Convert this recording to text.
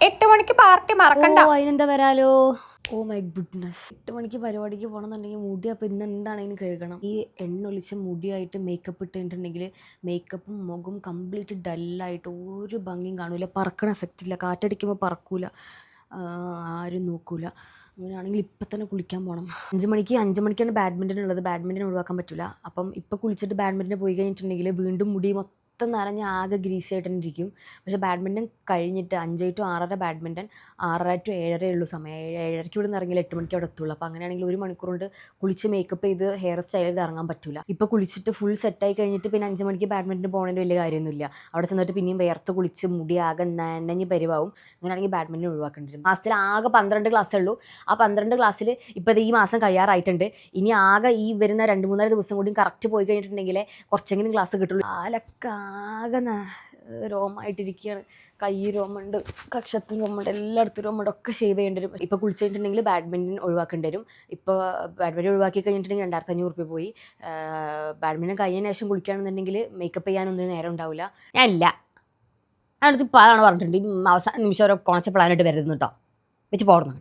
8 മണിക്ക് പാർട്ടി മറക്കണ്ട. അതിനെന്താ വരാലോ. ഓ മൈ ഗുഡ്നസ്, 8 മണിക്ക് പരിപാടിക്ക് പോകണമെന്നുണ്ടെങ്കിൽ മുടി അപ്പോൾ ഇന്ന് എന്താണെങ്കിലും കഴുകണം. ഈ എണ്ണ ഒളിച്ച മുടിയായിട്ട് മേക്കപ്പ് ഇട്ടിട്ടുണ്ടെങ്കിൽ മേക്കപ്പും മുഖം കംപ്ലീറ്റ് ഡല്ലായിട്ട് ഒരു ഭംഗിയും കാണൂല, പറക്കണ എഫക്റ്റ് ഇല്ല, കാറ്റടിക്കുമ്പോൾ പറക്കൂല, ആരും നോക്കൂല. അങ്ങനെയാണെങ്കിൽ ഇപ്പം തന്നെ കുളിക്കാൻ പോകണം. 5 മണിക്കാണ് ബാഡ്മിൻ്റൺ ഉള്ളത്, ബാഡ്മിൻ്റൺ ഒഴിവാക്കാൻ പറ്റില്ല. അപ്പം ഇപ്പം കുളിച്ചിട്ട് ബാഡ്മിൻ്റൺ പോയി കഴിഞ്ഞിട്ടുണ്ടെങ്കിൽ വീണ്ടും മുടി മൊത്തം നനഞ്ഞ് ആകെ ഗ്രീസി ആയിട്ട് തന്നെ ഇരിക്കും. പക്ഷേ ബാഡ്മിൻ്റൺ കഴിഞ്ഞിട്ട് 5 to 6:30 ബാഡ്മിൻ്റൺ, 6:30 to 7:30 ഉള്ളൂ സമയം. 7:30 ഇവിടെ നിന്ന് ഇറങ്ങിയാൽ 8 മണിക്ക് അവിടെ എത്തുള്ളൂ. അപ്പോൾ അങ്ങനെയാണെങ്കിൽ 1 മണിക്കൂർ കൊണ്ട് കുളിച്ച് മേക്കപ്പ് ചെയ്ത് ഹെയർ സ്റ്റൈൽ ചെയ്ത് ഇറങ്ങാൻ പറ്റില്ല. ഇപ്പോൾ കുളിച്ചിട്ട് ഫുൾ സെറ്റായി കഴിഞ്ഞിട്ട് പിന്നെ 5 മണിക്ക് ബാഡ്മിൻ്റൺ പോകുന്നതിന് വലിയ കാര്യമൊന്നുമില്ല. അവിടെ ചെന്നിട്ട് പിന്നെയും വേർത്ത് കുളിച്ച് മുടി ആകെ നനഞ്ഞ് പരിവാവും. അങ്ങനെയാണെങ്കിൽ ബാഡ്മിൻ്റൺ ഒഴിവാക്കേണ്ടി വരും. മാസത്തിൽ ആകെ 12 ക്ലാസ്സേ ഉള്ളൂ. ആ 12 ക്ലാസ്സിൽ ഇപ്പോൾ ഈ മാസം കഴിയാറായിട്ടുണ്ട്. ഇനി ആകെ ഈ വരുന്ന 2-3 ദിവസം കൂടി കറക്റ്റ് പോയി കഴിഞ്ഞിട്ടുണ്ടെങ്കിൽ കുറച്ചെങ്കിലും ക്ലാസ് കിട്ടുള്ളൂ. ആകെ രോമായിട്ടിരിക്കുകയാണ്. കൈ രോമുണ്ട്, കക്ഷത്തിന് രോമുണ്ട്, എല്ലായിടത്തും രോമുണ്ട്, ഒക്കെ ഷേവ് ചെയ്യേണ്ടി വരും. ഇപ്പോൾ കുളിച്ചിട്ടുണ്ടെങ്കിൽ ബാഡ്മിൻ്റൺ ഒഴിവാക്കേണ്ടി വരും. ഇപ്പോൾ ബാഡ്മിൻ്റൺ ഒഴിവാക്കി കഴിഞ്ഞിട്ടുണ്ടെങ്കിൽ 2500 പോയി. ബാഡ്മിൻ്റൺ കഴിഞ്ഞതിന് ശേഷം കുളിക്കുകയാണെന്നുണ്ടെങ്കിൽ മേക്കപ്പ് ചെയ്യാനൊന്നും നേരം ഉണ്ടാവില്ല. ഞാനില്ല, അടുത്ത് ഇപ്പോൾ അതാണ് പറഞ്ഞിട്ടുണ്ട്. ഈ അവസാന നിമിഷം ഓരോ കോണച്ച പ്ലാനായിട്ട് വരുന്നു കേട്ടോ, വെച്ച് പോകണം.